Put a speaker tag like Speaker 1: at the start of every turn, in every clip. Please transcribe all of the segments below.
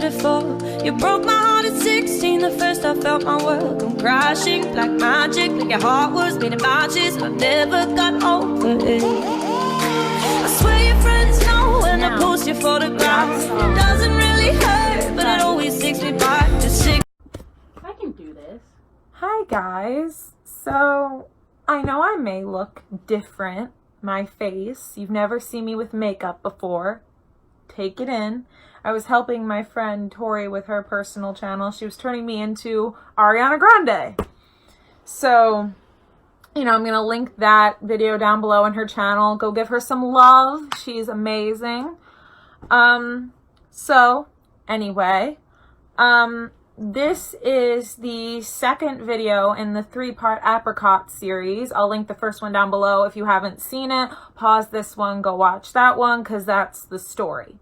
Speaker 1: before. You broke my heart at 16, the first I felt my world come crashing like magic. Like your heart was beating matches, and I never got over it. I swear your friends know when I post your photographs. It doesn't really hurt, but it always takes me back to 6.
Speaker 2: I can do this.
Speaker 3: Hi guys. So I know I may look different, my face. You've never seen me with makeup before. Take it in. I was helping my friend Tori with her personal channel. She was turning me into Ariana Grande. So, you know, I'm going to link that video down below in her channel. Go give her some love. She's amazing. So, anyway, this is the second video in the 3-part Apricot series. I'll link the first one down below. If you haven't seen it, pause this one, go watch that one, because that's the story.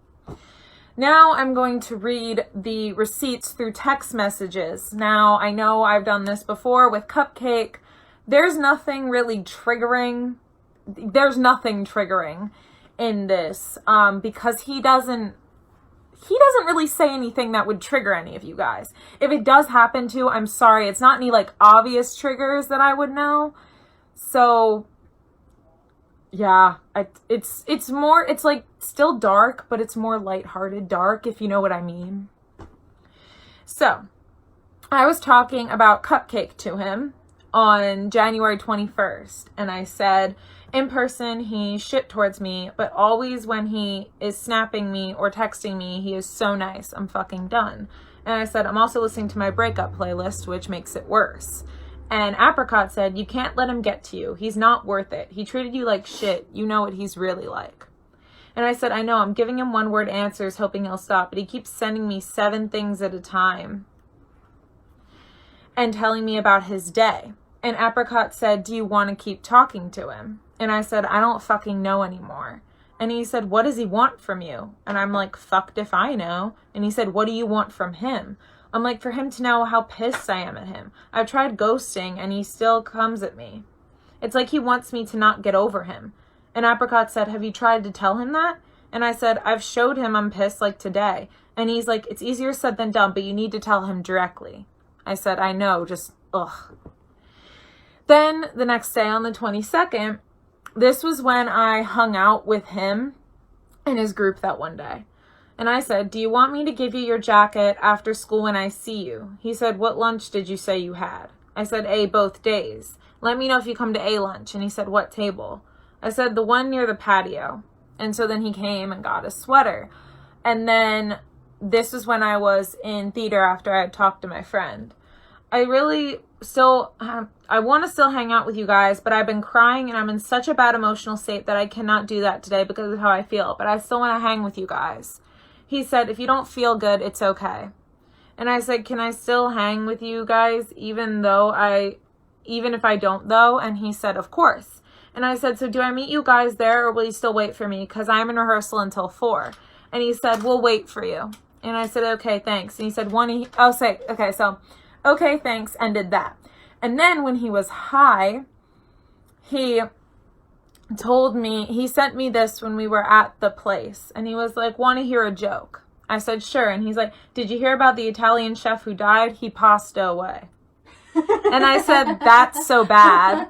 Speaker 3: Now I'm going to read the receipts through text messages. Now, I know I've done this before with Cupcake. There's nothing really triggering. There's nothing triggering in this because he doesn't really say anything that would trigger any of you guys. If it does happen to, I'm sorry. It's not any like obvious triggers that I would know. So yeah, it's more, it's like still dark, but it's more lighthearted dark, if you know what I mean. So I was talking about Cupcake to him on January 21st, and I said, in person, he's shit towards me, but always when he is snapping me or texting me, he is so nice. I'm fucking done. And I said, I'm also listening to my breakup playlist, which makes it worse. And Apricot said, you can't let him get to you. He's not worth it. He treated you like shit. You know what he's really like. And I said, I know, I'm giving him one-word answers, hoping he'll stop, but he keeps sending me 7 things at a time and telling me about his day. And Apricot said, do you want to keep talking to him? And I said, I don't fucking know anymore. And he said, what does he want from you? And I'm like, fucked if I know. And he said, what do you want from him? I'm like, for him to know how pissed I am at him. I've tried ghosting and he still comes at me. It's like he wants me to not get over him. And Apricot said, have you tried to tell him that? And I said, I've showed him I'm pissed like today. And he's like, it's easier said than done, but you need to tell him directly. I said, I know, just ugh. Then the next day on the 22nd, this was when I hung out with him and his group that one day. And I said, do you want me to give you your jacket after school when I see you? He said, what lunch did you say you had? I said, A, both days. Let me know if you come to A lunch. And he said, what table? I said, the one near the patio. And so then he came and got a sweater. And then this was when I was in theater after I had talked to my friend. I really still, I want to still hang out with you guys, but I've been crying and I'm in such a bad emotional state that I cannot do that today because of how I feel. But I still want to hang with you guys. He said, if you don't feel good, it's okay. And I said, can I still hang with you guys even if I don't though? And he said, of course. And I said, so do I meet you guys there or will you still wait for me? Because I'm in rehearsal until 4. And he said, we'll wait for you. And I said, okay, thanks. And he said, okay, thanks, and did that. And then when he was high, he told me, he sent me this when we were at the place. And he was like, want to hear a joke? I said, sure. And he's like, did you hear about the Italian chef who died? He passed away. And I said, that's so bad.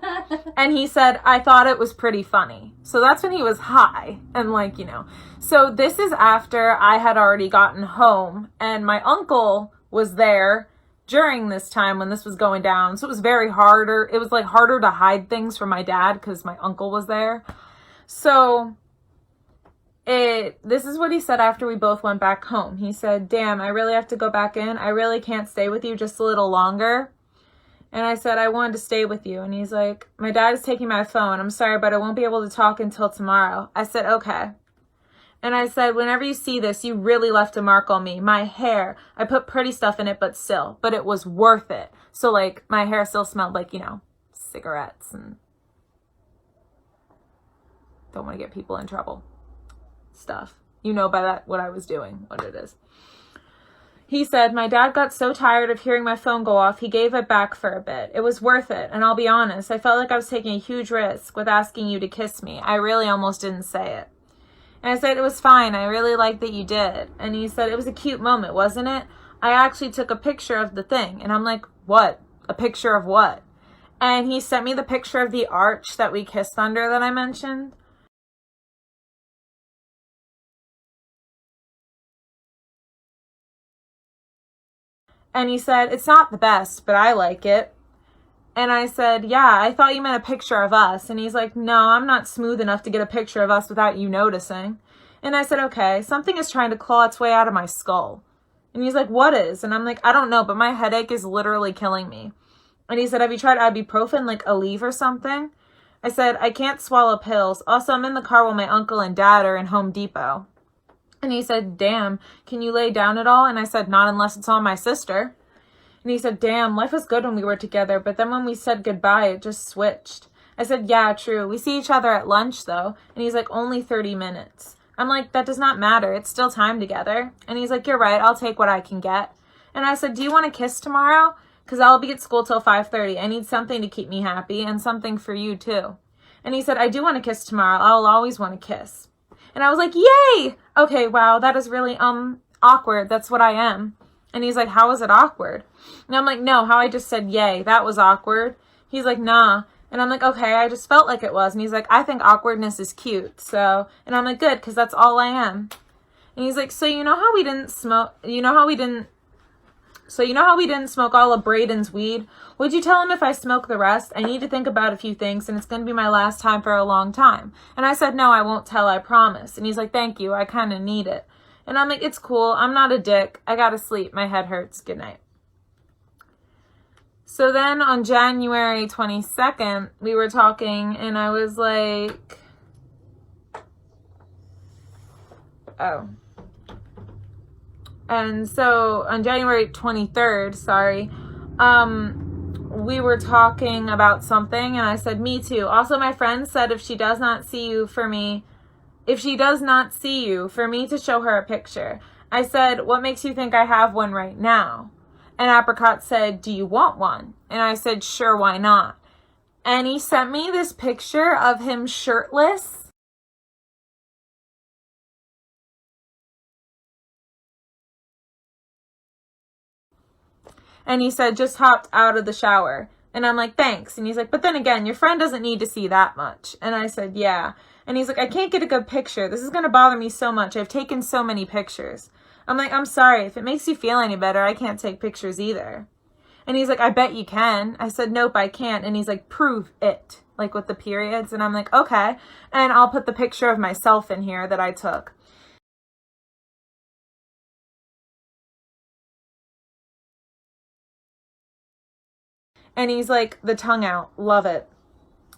Speaker 3: And he said, I thought it was pretty funny. So that's when he was high. And like, you know. So this is after I had already gotten home. And my uncle was there during this time when this was going down. So it was very harder. It was like harder to hide things from my dad because my uncle was there. So this is what he said after we both went back home. He said, damn, I really have to go back in. I really can't stay with you just a little longer. And I said, I wanted to stay with you. And he's like, my dad is taking my phone. I'm sorry, but I won't be able to talk until tomorrow. I said, okay. And I said, whenever you see this, you really left a mark on me. My hair, I put pretty stuff in it, but it was worth it. So like my hair still smelled like, you know, cigarettes and don't want to get people in trouble stuff. You know by that what I was doing, what it is. He said, my dad got so tired of hearing my phone go off, he gave it back for a bit. It was worth it, and I'll be honest, I felt like I was taking a huge risk with asking you to kiss me. I really almost didn't say it. And I said, it was fine. I really like that you did. And he said, it was a cute moment, wasn't it? I actually took a picture of the thing. And I'm like, what? A picture of what? And he sent me the picture of the arch that we kissed under that I mentioned. And he said, it's not the best, but I like it. And I said, yeah, I thought you meant a picture of us. And he's like, no, I'm not smooth enough to get a picture of us without you noticing. And I said, okay, something is trying to claw its way out of my skull. And he's like, what is? And I'm like, I don't know, but my headache is literally killing me. And he said, have you tried ibuprofen, like Aleve or something? I said, I can't swallow pills. Also, I'm in the car while my uncle and dad are in Home Depot. And he said, damn, can you lay down at all? And I said, not unless it's on my sister. And he said, damn, life was good when we were together, but then when we said goodbye, it just switched. I said, yeah, true. We see each other at lunch, though. And he's like, only 30 minutes. I'm like, that does not matter. It's still time together. And he's like, you're right. I'll take what I can get. And I said, do you want to kiss tomorrow? Because I'll be at school till 5:30. I need something to keep me happy and something for you, too. And he said, I do want to kiss tomorrow. I'll always want to kiss. And I was like, yay! Okay, wow, that is really, awkward. That's what I am. And he's like, how was it awkward? And I'm like, no, how I just said yay, that was awkward. He's like, nah. And I'm like, okay, I just felt like it was. And he's like, I think awkwardness is cute. So, and I'm like, good, because that's all I am. And he's like, so you know how we didn't smoke all of Braden's weed? Would you tell him if I smoke the rest? I need to think about a few things, and it's going to be my last time for a long time. And I said, no, I won't tell, I promise. And he's like, thank you, I kind of need it. And I'm like, it's cool. I'm not a dick. I gotta sleep. My head hurts. Good night. So then on January 22nd, we were talking and I was like, oh. And so on January 23rd, we were talking about something and I said, me too. Also, my friend said if she does not see you, for me to show her a picture. I said, what makes you think I have one right now? And Apricot said, do you want one? And I said, sure, why not? And he sent me this picture of him shirtless. And he said, just hopped out of the shower. And I'm like, thanks. And he's like, but then again, your friend doesn't need to see that much. And I said, yeah. And he's like, I can't get a good picture. This is going to bother me so much. I've taken so many pictures. I'm like, I'm sorry. If it makes you feel any better, I can't take pictures either. And he's like, I bet you can. I said, nope, I can't. And he's like, prove it. Like with the periods. And I'm like, okay. And I'll put the picture of myself in here that I took. And he's like, the tongue out. Love it.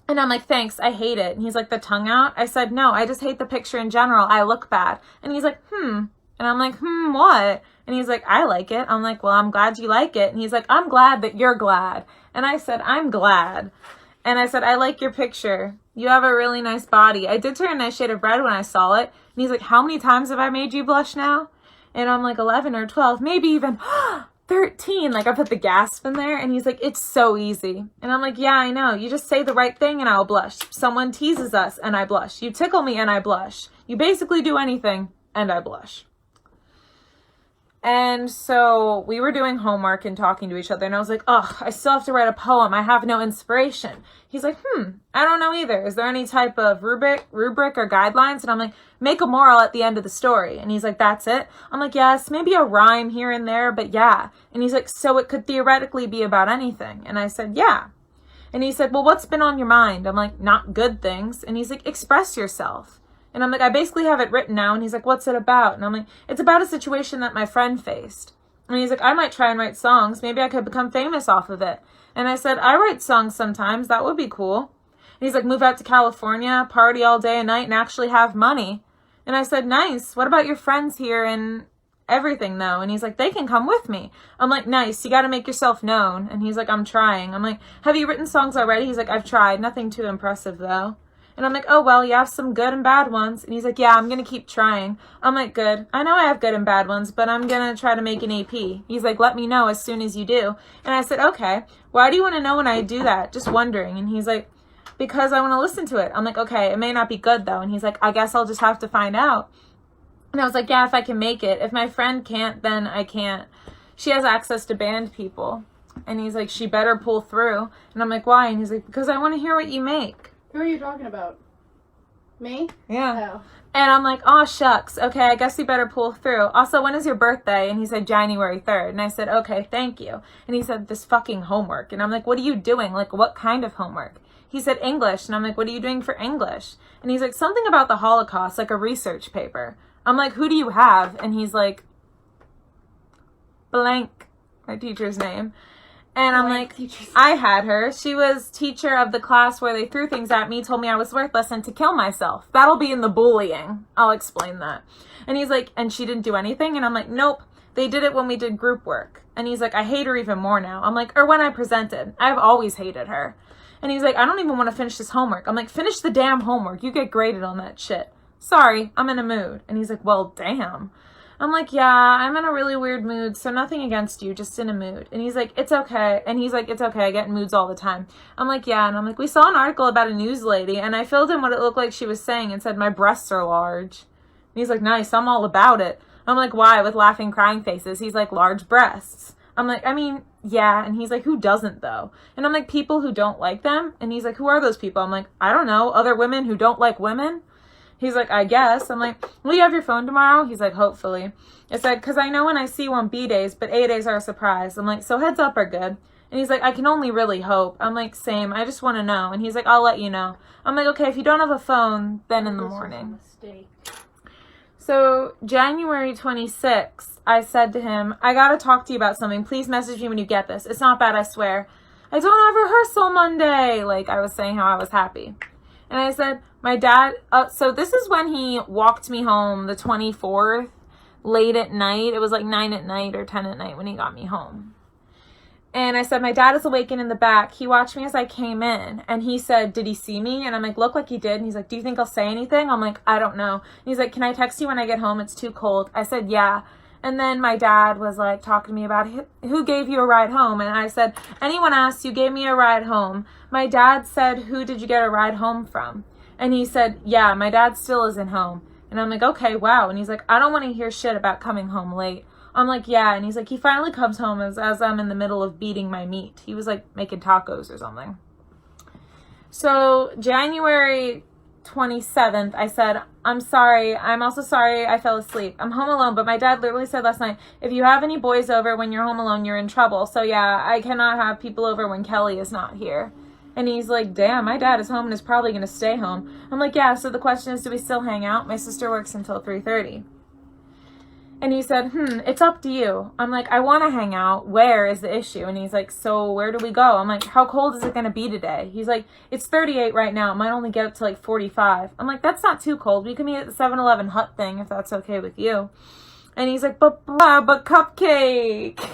Speaker 3: And I'm like, thanks, I hate it. And he's like, the tongue out? I said, no, I just hate the picture in general. I look bad. And he's like, And I'm like, what? And he's like, I like it. I'm like, well, I'm glad you like it. And he's like, I'm glad that you're glad. And I said, I'm glad. And I said, I like your picture. You have a really nice body. I did turn a nice shade of red when I saw it. And he's like, how many times have I made you blush now? And I'm like, 11 or 12, maybe even 13. Like I put the gasp in there and he's like, it's so easy. And I'm like, yeah, I know. You just say the right thing and I'll blush. Someone teases us and I blush. You tickle me and I blush. You basically do anything and I blush. And so we were doing homework and talking to each other and I was like, I still have to write a poem. I have no inspiration. He's like, I don't know either. Is there any type of rubric or guidelines? And I'm like, make a moral at the end of the story. And he's like, that's it? I'm like, yes, maybe a rhyme here and there, but yeah. And he's like, so it could theoretically be about anything. And I said, yeah. And he said, well, what's been on your mind? I'm like, not good things. And he's like, express yourself. And I'm like, I basically have it written now. And he's like, what's it about? And I'm like, it's about a situation that my friend faced. And he's like, I might try and write songs. Maybe I could become famous off of it. And I said, I write songs sometimes. That would be cool. And he's like, move out to California, party all day and night, and actually have money. And I said, nice. What about your friends here and everything, though? And he's like, they can come with me. I'm like, nice. You got to make yourself known. And he's like, I'm trying. I'm like, have you written songs already? He's like, I've tried. Nothing too impressive, though. And I'm like, oh, well, you have some good and bad ones. And he's like, yeah, I'm going to keep trying. I'm like, good. I know I have good and bad ones, but I'm going to try to make an EP. He's like, let me know as soon as you do. And I said, okay. Why do you want to know when I do that? Just wondering. And he's like, because I want to listen to it. I'm like, okay, it may not be good though. And he's like, I guess I'll just have to find out. And I was like, yeah, if I can make it. If my friend can't, then I can't. She has access to band people. And he's like, she better pull through. And I'm like, why? And he's like, because I want to hear what you make.
Speaker 2: Who are you talking about? Me?
Speaker 3: Yeah.
Speaker 2: Oh.
Speaker 3: And I'm like, oh, shucks. Okay, I guess you better pull through. Also, when is your birthday? And he said, January 3rd. And I said, okay, thank you. And he said, this fucking homework. And I'm like, what are you doing? Like, what kind of homework? He said, English. And I'm like, what are you doing for English? And he's like, something about the Holocaust, like a research paper. I'm like, who do you have? And he's like, blank, my teacher's name. And I'm like, I had her. She was teacher of the class where they threw things at me, told me I was worthless and to kill myself. That'll be in the bullying. I'll explain that. And he's like, and she didn't do anything? And I'm like, nope. They did it when we did group work. And he's like, I hate her even more now. I'm like, or when I presented. I've always hated her. And he's like, I don't even want to finish this homework. I'm like, finish the damn homework. You get graded on that shit. Sorry, I'm in a mood. And he's like, well, damn. I'm like, yeah, I'm in a really weird mood, so nothing against you, just in a mood. And he's like, it's okay. And he's like, it's okay, I get in moods all the time. I'm like, yeah. And I'm like, we saw an article about a news lady, and I filled in what it looked like she was saying and said, my breasts are large. And he's like, nice, I'm all about it. I'm like, why? With laughing, crying faces. He's like, large breasts. I'm like, I mean, yeah. And he's like, who doesn't, though? And I'm like, people who don't like them? And he's like, who are those people? I'm like, I don't know, other women who don't like women? He's like, I guess. I'm like, will you have your phone tomorrow? He's like, hopefully. I said, because I know when I see you on B days, but A days are a surprise. I'm like, so heads up are good. And he's like, I can only really hope. I'm like, same. I just want to know. And he's like, I'll let you know. I'm like, okay, if you don't have a phone, then in the morning. So January 26th, I said to him, I got to talk to you about something. Please message me when you get this. It's not bad, I swear. I don't have rehearsal Monday. Like I was saying how I was happy. And I said, my dad, so this is when he walked me home the 24th, late at night. It was like 9 at night or 10 at night when he got me home. And I said, my dad is awakened in the back. He watched me as I came in. And he said, did he see me? And I'm like, look like he did. And he's like, do you think I'll say anything? I'm like, I don't know. And he's like, can I text you when I get home? It's too cold. I said, yeah. And then my dad was like talking to me about who gave you a ride home. And I said, anyone asked, you gave me a ride home. My dad said, who did you get a ride home from? And he said, yeah, my dad still isn't home. And I'm like, okay, wow. And he's like, I don't want to hear shit about coming home late. I'm like, yeah. And he's like, he finally comes home as I'm in the middle of beating my meat. He was like making tacos or something. So January 27th, I said, I'm sorry. I'm also sorry I fell asleep. I'm home alone, but my dad literally said last night, if you have any boys over when you're home alone, you're in trouble. So yeah, I cannot have people over when Kelly is not here. And he's like, damn, my dad is home and is probably going to stay home. I'm like, yeah, so the question is, do we still hang out? My sister works until 3:30. And he said, it's up to you. I'm like, I want to hang out. Where is the issue? And he's like, so where do we go? I'm like, how cold is it going to be today? He's like, it's 38 right now. It might only get up to like 45. I'm like, that's not too cold. We can meet at the 7-Eleven hut thing if that's okay with you. And he's like, but cupcake.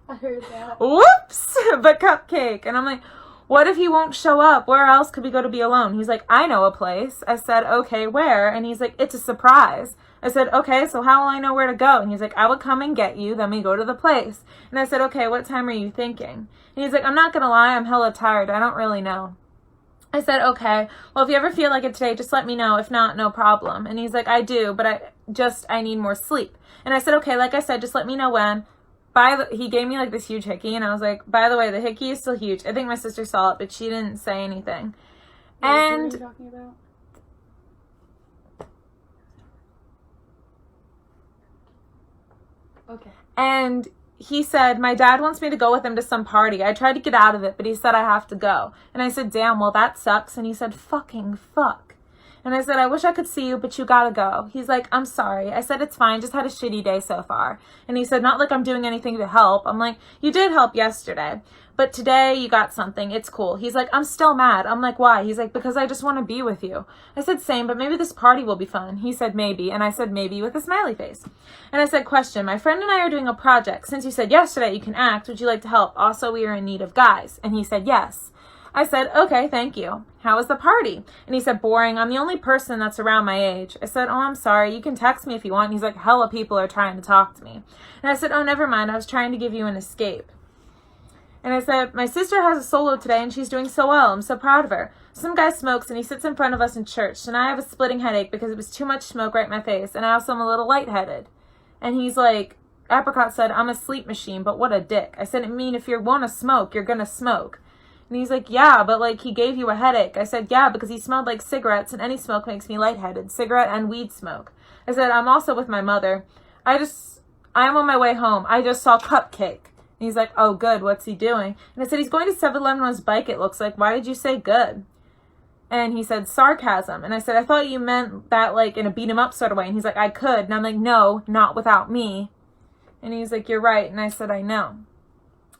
Speaker 2: I heard that.
Speaker 3: Whoops, but cupcake. And I'm like, what if he won't show up? Where else could we go to be alone? He's like, I know a place. I said, okay, where? And he's like, it's a surprise. I said, okay, so how will I know where to go? And he's like, I will come and get you, then we go to the place. And I said, okay, what time are you thinking? And he's like, I'm not going to lie, I'm hella tired. I don't really know. I said, okay, well, if you ever feel like it today, just let me know. If not, no problem. And he's like, I do, but I need more sleep. And I said, okay, like I said, just let me know when. He gave me like this huge hickey, and I was like, by the way, the hickey is still huge. I think my sister saw it, but she didn't say anything.
Speaker 2: What are you talking about? Okay.
Speaker 3: And he said, my dad wants me to go with him to some party. I tried to get out of it, but he said I have to go. And I said, damn, well, that sucks. And he said, fucking fuck. And I said, I wish I could see you, but you gotta go. He's like, I'm sorry. I said, it's fine. Just had a shitty day so far. And he said, not like I'm doing anything to help. I'm like, you did help yesterday, but today you got something. It's cool. He's like, I'm still mad. I'm like, why? He's like, because I just want to be with you. I said, same, but maybe this party will be fun. He said, maybe. And I said, maybe, with a smiley face. And I said, question, my friend and I are doing a project. Since you said yesterday you can act, would you like to help? Also, we are in need of guys. And he said, yes. I said, okay, thank you. How was the party? And he said, boring. I'm the only person that's around my age. I said, oh, I'm sorry. You can text me if you want. And he's like, hella people are trying to talk to me. And I said, oh, never mind. I was trying to give you an escape. And I said, my sister has a solo today and she's doing so well. I'm so proud of her. Some guy smokes and he sits in front of us in church. And I have a splitting headache because it was too much smoke right in my face. And I also am a little lightheaded. And he's like, Apricot said, I'm a sleep machine, but what a dick. I said, I mean, if you want to smoke, you're going to smoke. And he's like, yeah, but like he gave you a headache. I said, yeah, because he smelled like cigarettes and any smoke makes me lightheaded. Cigarette and weed smoke. I said, I'm also with my mother. I am on my way home. I just saw Cupcake. And he's like, oh, good. What's he doing? And I said, he's going to 7-Eleven on his bike, it looks like. Why did you say good? And he said, sarcasm. And I said, I thought you meant that like in a beat him up sort of way. And he's like, I could. And I'm like, no, not without me. And he's like, you're right. And I said, I know.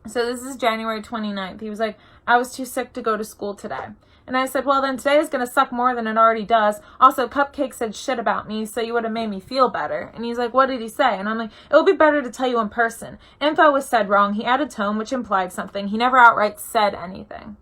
Speaker 3: So this is January 29th. He was like, I was too sick to go to school today. And I said, well, then today is going to suck more than it already does. Also, Cupcake said shit about me, so you would have made me feel better. And he's like, what did he say? And I'm like, it would be better to tell you in person. Info was said wrong. He added tone, which implied something. He never outright said anything.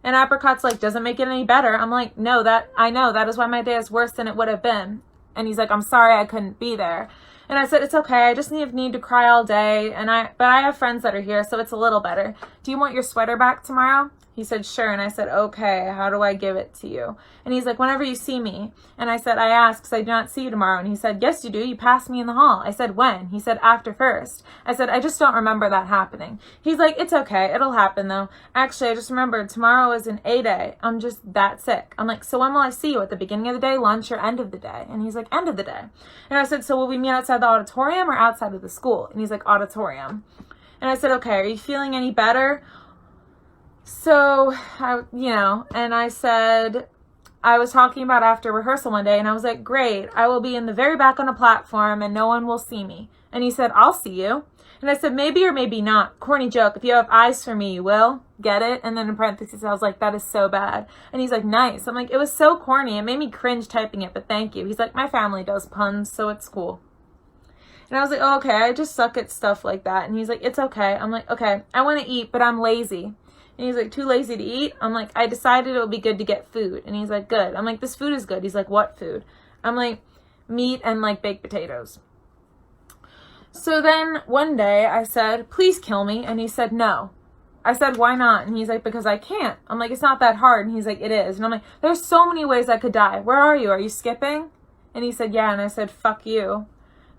Speaker 3: And Apricot's like, doesn't make it any better. I'm like, no, I know. That is why my day is worse than it would have been. And he's like, I'm sorry I couldn't be there. And I said, it's okay. I just need to cry all day. But I have friends that are here, so it's a little better. Do you want your sweater back tomorrow? He said, sure. And I said, okay, how do I give it to you? And he's like, whenever you see me. And I said, I asked because I do not see you tomorrow. And he said, yes, you do. You passed me in the hall. I said, when? He said, after first. I said, I just don't remember that happening. He's like, it's okay. It'll happen though. Actually, I just remembered tomorrow is an A day. I'm just that sick. I'm like, so when will I see you? At the beginning of the day, lunch, or end of the day? And he's like, end of the day. And I said, so will we meet outside the auditorium or outside of the school? And he's like, auditorium. And I said, okay, are you feeling any better? So, and I said, I was talking about after rehearsal one day, and I was like, great, I will be in the very back on a platform, and no one will see me. And he said, I'll see you. And I said, maybe or maybe not. Corny joke. If you have eyes for me, you will. Get it? And then in parentheses, I was like, that is so bad. And he's like, nice. I'm like, it was so corny. It made me cringe typing it, but thank you. He's like, my family does puns, so it's cool. And I was like, oh, okay, I just suck at stuff like that. And he's like, it's okay. I'm like, okay, I want to eat, but I'm lazy. And he's like, too lazy to eat? I'm like, I decided it would be good to get food. And he's like, good. I'm like, this food is good. He's like, what food? I'm like, meat and like baked potatoes. So then one day I said, please kill me. And he said, no. I said, why not? And he's like, because I can't. I'm like, it's not that hard. And he's like, it is. And I'm like, there's so many ways I could die. Where are you? Are you skipping? And he said, yeah. And I said, fuck you.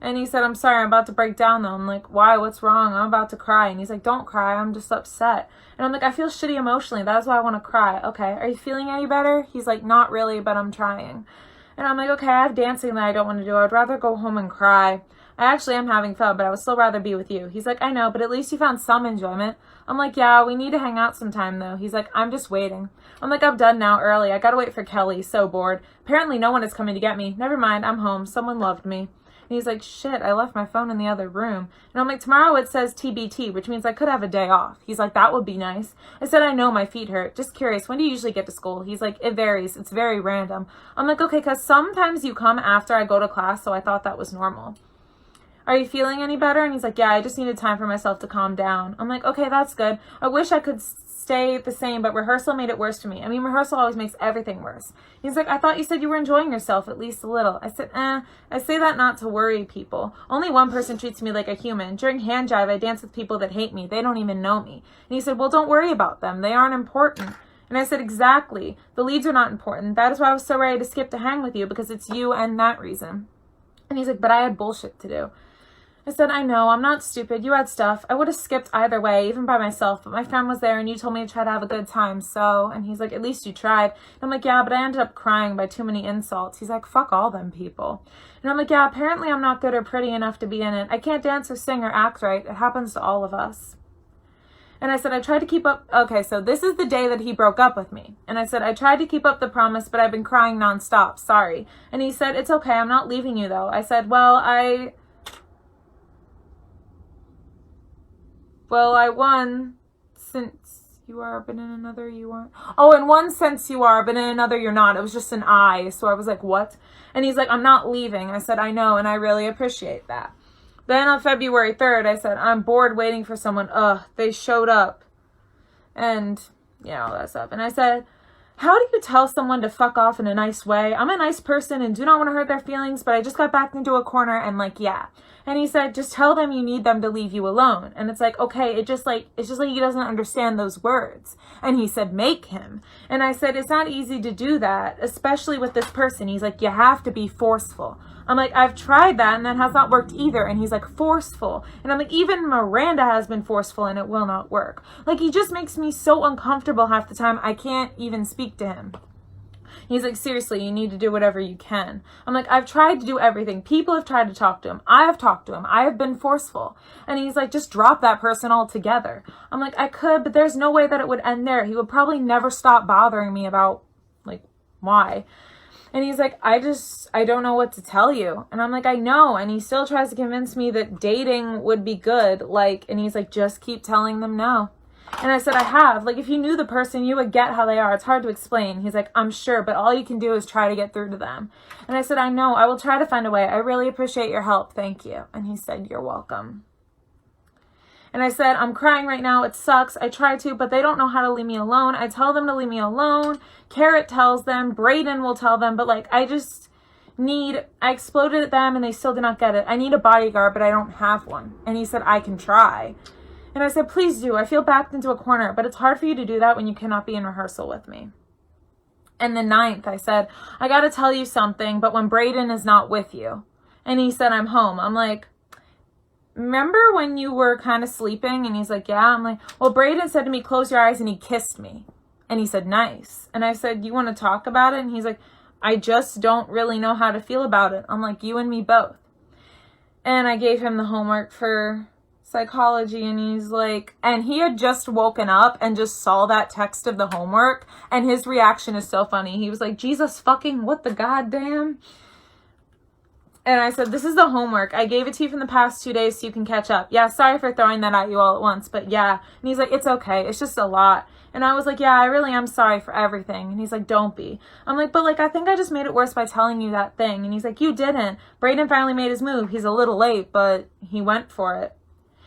Speaker 3: And he said, I'm sorry, I'm about to break down though. I'm like, why? What's wrong? I'm about to cry. And he's like, don't cry. I'm just upset. And I'm like, I feel shitty emotionally. That's why I want to cry. Okay. Are you feeling any better? He's like, not really, but I'm trying. And I'm like, okay, I have dancing that I don't want to do. I'd rather go home and cry. I actually am having fun, but I would still rather be with you. He's like, I know, but at least you found some enjoyment. I'm like, yeah, we need to hang out sometime though. He's like, I'm just waiting. I'm like, I'm done now early. I gotta wait for Kelly. So bored. Apparently no one is coming to get me. Never mind. I'm home. Someone loved me. And he's like, shit, I left my phone in the other room. And I'm like, tomorrow it says TBT, which means I could have a day off. He's like, that would be nice. I said, I know my feet hurt. Just curious, when do you usually get to school? He's like, it varies. It's very random. I'm like, okay, because sometimes you come after I go to class, so I thought that was normal. Are you feeling any better? And he's like, yeah, I just needed time for myself to calm down. I'm like, okay, that's good. I wish I could stay the same, but rehearsal made it worse for me. I mean, rehearsal always makes everything worse. He's like, I thought you said you were enjoying yourself at least a little. I said, I say that not to worry people. Only one person treats me like a human. During hand jive, I dance with people that hate me. They don't even know me. And he said, well, don't worry about them. They aren't important. And I said, exactly. The leads are not important. That is why I was so ready to skip to hang with you, because it's you and that reason. And he's like, but I had bullshit to do. I said, I know, I'm not stupid. You had stuff. I would have skipped either way, even by myself, but my friend was there and you told me to try to have a good time, so, and he's like, at least you tried. And I'm like, yeah, but I ended up crying by too many insults. He's like, fuck all them people. And I'm like, yeah, apparently I'm not good or pretty enough to be in it. I can't dance or sing or act right. It happens to all of us. And I said, I tried to keep up. Okay, so this is the day that he broke up with me. And I said, I tried to keep up the promise, but I've been crying nonstop. Sorry. And he said, it's okay. I'm not leaving you though. I said, well, I won since you are, but in another you aren't. Oh, in one sense you are, but in another you're not. It was just an I. So I was like, what? And he's like, I'm not leaving. I said, I know, and I really appreciate that. Then on February 3rd, I said, I'm bored waiting for someone. Ugh, they showed up. And, all that stuff. And I said, how do you tell someone to fuck off in a nice way? I'm a nice person and do not want to hurt their feelings, but I just got backed into a corner and like, yeah. And he said, just tell them you need them to leave you alone. And it's like, okay, it's just like he doesn't understand those words. And he said, make him. And I said, it's not easy to do that, especially with this person. He's like, you have to be forceful. I'm like, I've tried that and that has not worked either. And he's like, forceful. And I'm like, even Miranda has been forceful and it will not work. Like, he just makes me so uncomfortable half the time. I can't even speak to him. He's like, seriously, you need to do whatever you can. I'm like, I've tried to do everything. People have tried to talk to him. I have talked to him. I have been forceful. And he's like, just drop that person altogether. I'm like, I could, but there's no way that it would end there. He would probably never stop bothering me about, like, why. And he's like, I don't know what to tell you. And I'm like, I know. And he still tries to convince me that dating would be good. Like, and he's like, just keep telling them no. And I said, I have. Like, if you knew the person, you would get how they are. It's hard to explain. He's like, I'm sure, but all you can do is try to get through to them. And I said, I know. I will try to find a way. I really appreciate your help. Thank you. And he said, you're welcome. And I said, I'm crying right now. It sucks. I try to, but they don't know how to leave me alone. I tell them to leave me alone. Carrot tells them. Brayden will tell them. But, like, I exploded at them and they still did not get it. I need a bodyguard, but I don't have one. And he said, I can try. And I said, please do. I feel backed into a corner, but it's hard for you to do that when you cannot be in rehearsal with me. And the 9th, I said, I got to tell you something, but when Brayden is not with you. And he said, I'm home. I'm like, remember when you were kind of sleeping? And he's like, yeah. I'm like, well, Brayden said to me, close your eyes, and he kissed me. And he said, nice. And I said, you want to talk about it? And he's like, I just don't really know how to feel about it. I'm like, you and me both. And I gave him the homework for psychology, and he's like, and he had just woken up and just saw that text of the homework, and his reaction is so funny. He was like, Jesus fucking what the goddamn. And I said, this is the homework. I gave it to you from the past 2 days so you can catch up. Yeah, sorry for throwing that at you all at once, but yeah. And he's like, it's okay. It's just a lot. And I was like, yeah, I really am sorry for everything. And he's like, don't be. I'm like, but like, I think I just made it worse by telling you that thing. And he's like, you didn't. Brayden finally made his move. He's a little late, but he went for it.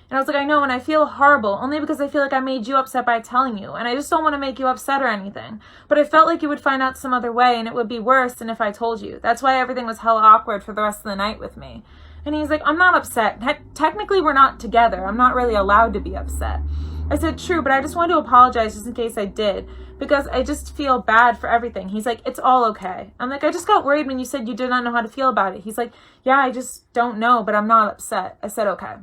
Speaker 3: And I was like, I know, and I feel horrible, only because I feel like I made you upset by telling you, and I just don't want to make you upset or anything. But I felt like you would find out some other way, and it would be worse than if I told you. That's why everything was hella awkward for the rest of the night with me. And he's like, I'm not upset. Technically, we're not together. I'm not really allowed to be upset. I said, true, but I just wanted to apologize just in case I did, because I just feel bad for everything. He's like, it's all okay. I'm like, I just got worried when you said you did not know how to feel about it. He's like, yeah, I just don't know, but I'm not upset. I said, okay.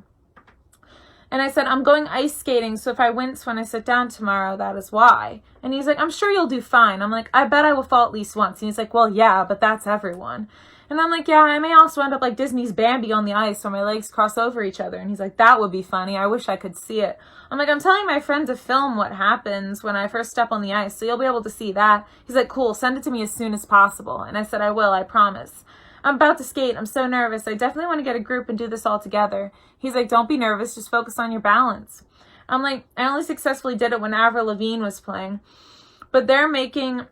Speaker 3: And I said, I'm going ice skating, so if I wince when I sit down tomorrow, that is why. And he's like, I'm sure you'll do fine. I'm like, I bet I will fall at least once. And he's like, well, yeah, but that's everyone. And I'm like, yeah, I may also end up like Disney's Bambi on the ice where my legs cross over each other. And he's like, that would be funny. I wish I could see it. I'm like, I'm telling my friend to film what happens when I first step on the ice, so you'll be able to see that. He's like, cool, send it to me as soon as possible. And I said, I will, I promise. I'm about to skate. I'm so nervous. I definitely want to get a group and do this all together. He's like, don't be nervous. Just focus on your balance. I'm like, I only successfully did it when Avril Lavigne was playing. But they're making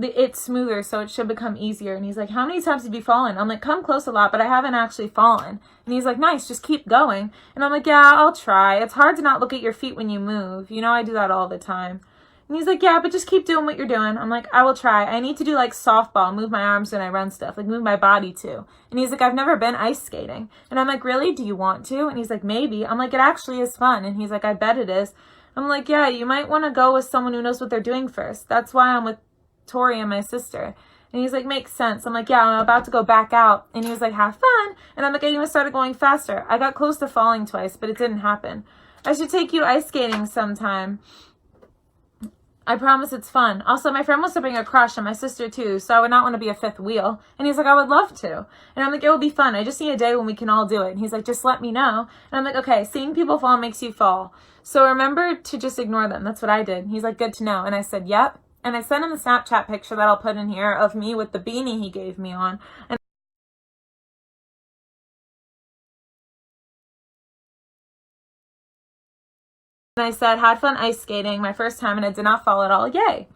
Speaker 3: it smoother, so it should become easier. And he's like, how many times have you fallen? I'm like, come close a lot, but I haven't actually fallen. And he's like, nice, just keep going. And I'm like, yeah, I'll try. It's hard to not look at your feet when you move. You know, I do that all the time. And he's like, yeah, but just keep doing what you're doing. I'm like, I will try. I need to do like softball, move my arms when I run stuff, like move my body too. And he's like, I've never been ice skating. And I'm like, really? Do you want to? And he's like, maybe. I'm like, it actually is fun. And he's like, I bet it is. I'm like, yeah, you might want to go with someone who knows what they're doing first. That's why I'm with Tori and my sister. And he's like, makes sense. I'm like, yeah, I'm about to go back out. And he was like, have fun. And I'm like, I even started going faster. I got close to falling twice, but it didn't happen. I should take you ice skating sometime. I promise it's fun. Also, my friend wants to bring a crush and my sister too, so I would not want to be a fifth wheel. And he's like, I would love to. And I'm like, it will be fun. I just need a day when we can all do it. And he's like, just let me know. And I'm like, okay, seeing people fall makes you fall. So remember to just ignore them. That's what I did. He's like, good to know. And I said, yep. And I sent him the Snapchat picture that I'll put in here of me with the beanie he gave me on. And I said, had fun ice skating, my first time, and I did not fall at all. Yay.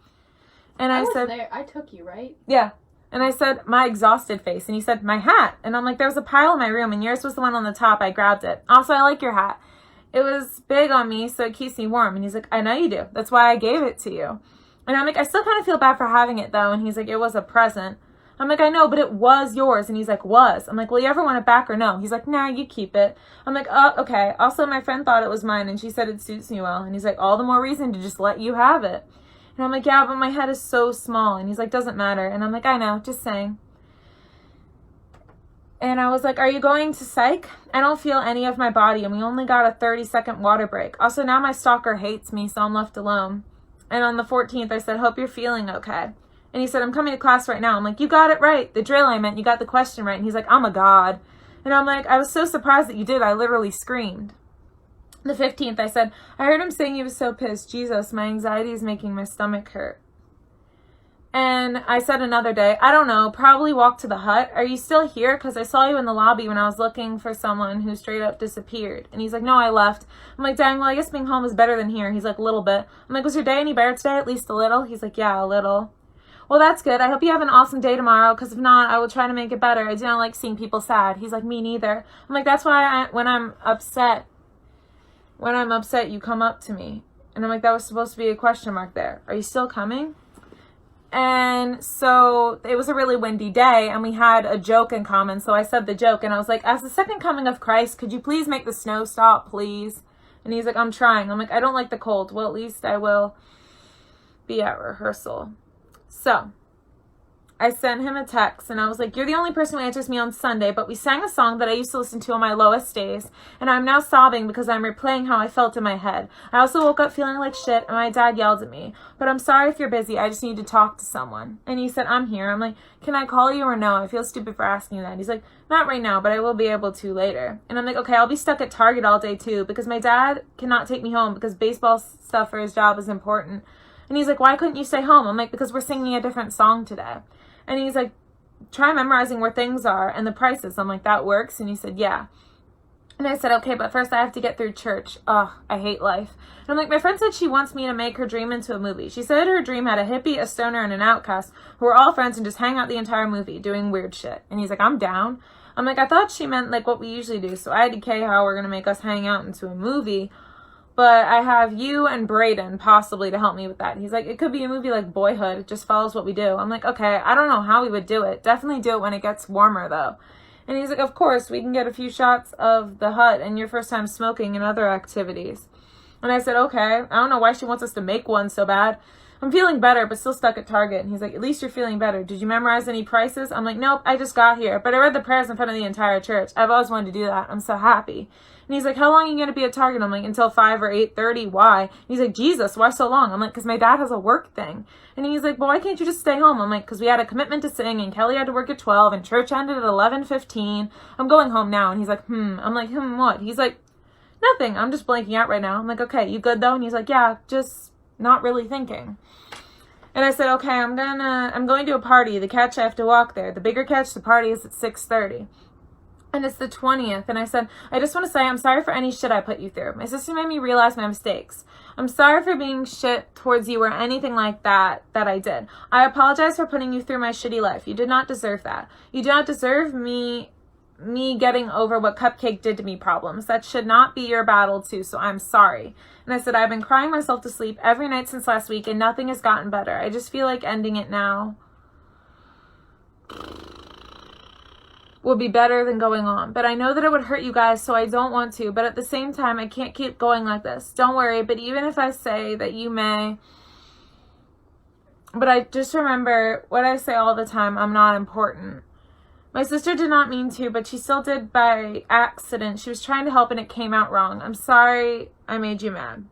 Speaker 3: And I said,
Speaker 2: there. I took you, right?
Speaker 3: Yeah. And I said, my exhausted face. And he said, my hat. And I'm like, there was a pile in my room, and yours was the one on the top. I grabbed it. Also, I like your hat. It was big on me, so it keeps me warm. And he's like, I know you do. That's why I gave it to you. And I'm like, I still kind of feel bad for having it though. And he's like, it was a present. I'm like, I know, but it was yours. And he's like, was. I'm like, well, you ever want it back or no? He's like, nah, you keep it. I'm like, oh, okay. Also, my friend thought it was mine and she said it suits me well. And he's like, all the more reason to just let you have it. And I'm like, yeah, but my head is so small. And he's like, doesn't matter. And I'm like, I know, just saying. And I was like, are you going to psych? I don't feel any of my body and we only got a 30-second water break. Also, now my stalker hates me, so I'm left alone. And on the 14th, I said, hope you're feeling okay. And he said, I'm coming to class right now. I'm like, you got it right. The drill I meant, you got the question right. And he's like, I'm a god. And I'm like, I was so surprised that you did. I literally screamed. The 15th, I said, I heard him saying he was so pissed. Jesus, my anxiety is making my stomach hurt. And I said another day, I don't know, probably walk to the hut. Are you still here? Because I saw you in the lobby when I was looking for someone who straight up disappeared. And he's like, no, I left. I'm like, dang, well, I guess being home is better than here. He's like, a little bit. I'm like, was your day any better today? At least a little? He's like, yeah, a little. Well, that's good. I hope you have an awesome day tomorrow, because if not, I will try to make it better. I do not like seeing people sad. He's like, me neither. I'm like, that's why when I'm upset, you come up to me. And I'm like, that was supposed to be a question mark there. Are you still coming? And so it was a really windy day, and we had a joke in common. So I said the joke, and I was like, as the second coming of Christ, could you please make the snow stop, please? And he's like, I'm trying. I'm like, I don't like the cold. Well, at least I will be at rehearsal. So I sent him a text and I was like, you're the only person who answers me on Sunday, but we sang a song that I used to listen to on my lowest days, and I'm now sobbing because I'm replaying how I felt in my head. I also woke up feeling like shit, and my dad yelled at me, but I'm sorry if you're busy. I just need to talk to someone. And he said, I'm here. I'm like, can I call you or no? I feel stupid for asking you that. He's like, not right now, but I will be able to later. And I'm like, okay, I'll be stuck at Target all day too, because my dad cannot take me home because baseball stuff for his job is important. And he's like, why couldn't you stay home? I'm like, because we're singing a different song today. And he's like, try memorizing where things are and the prices. I'm like, that works? And he said, yeah. And I said, okay, but first I have to get through church. Ugh, I hate life. And I'm like, my friend said she wants me to make her dream into a movie. She said her dream had a hippie, a stoner, and an outcast who were all friends and just hang out the entire movie doing weird shit. And he's like, I'm down. I'm like, I thought she meant like what we usually do. So I IDK how we're going to make us hang out into a movie. But I have you and Brayden possibly to help me with that. He's like, it could be a movie like Boyhood. It just follows what we do. I'm like, okay, I don't know how we would do it. Definitely do it when it gets warmer, though. And he's like, of course, we can get a few shots of the hut and your first time smoking and other activities. And I said, okay. I don't know why she wants us to make one so bad. I'm feeling better, but still stuck at Target. And he's like, at least you're feeling better. Did you memorize any prices? I'm like, nope, I just got here. But I read the prayers in front of the entire church. I've always wanted to do that. I'm so happy. And he's like, how long are you going to be at Target? I'm like, until 5 or 8:30. Why? And he's like, Jesus, why so long? I'm like, because my dad has a work thing. And he's like, well, why can't you just stay home? I'm like, because we had a commitment to sing, and Kelly had to work at 12, and church ended at 11:15. I'm going home now. And he's like, I'm like, what? He's like, nothing. I'm just blanking out right now. I'm like, okay, you good though? And he's like, yeah, just not really thinking. And I said, okay, I'm going to a party. The catch, I have to walk there. The bigger catch, the party is at 6:30. And it's the 20th. And I said, I just want to say I'm sorry for any shit I put you through. My sister made me realize my mistakes. I'm sorry for being shit towards you or anything like that I did. I apologize for putting you through my shitty life. You did not deserve that. You do not deserve me getting over what Cupcake did to me problems. That should not be your battle too, so I'm sorry. And I said, I've been crying myself to sleep every night since last week, and nothing has gotten better. I just feel like ending it now would be better than going on. But I know that it would hurt you guys, so I don't want to. But at the same time, I can't keep going like this. Don't worry, but even if I say that you may... But I just remember what I say all the time, I'm not important. My sister did not mean to, but she still did by accident. She was trying to help and it came out wrong. I'm sorry I made you mad.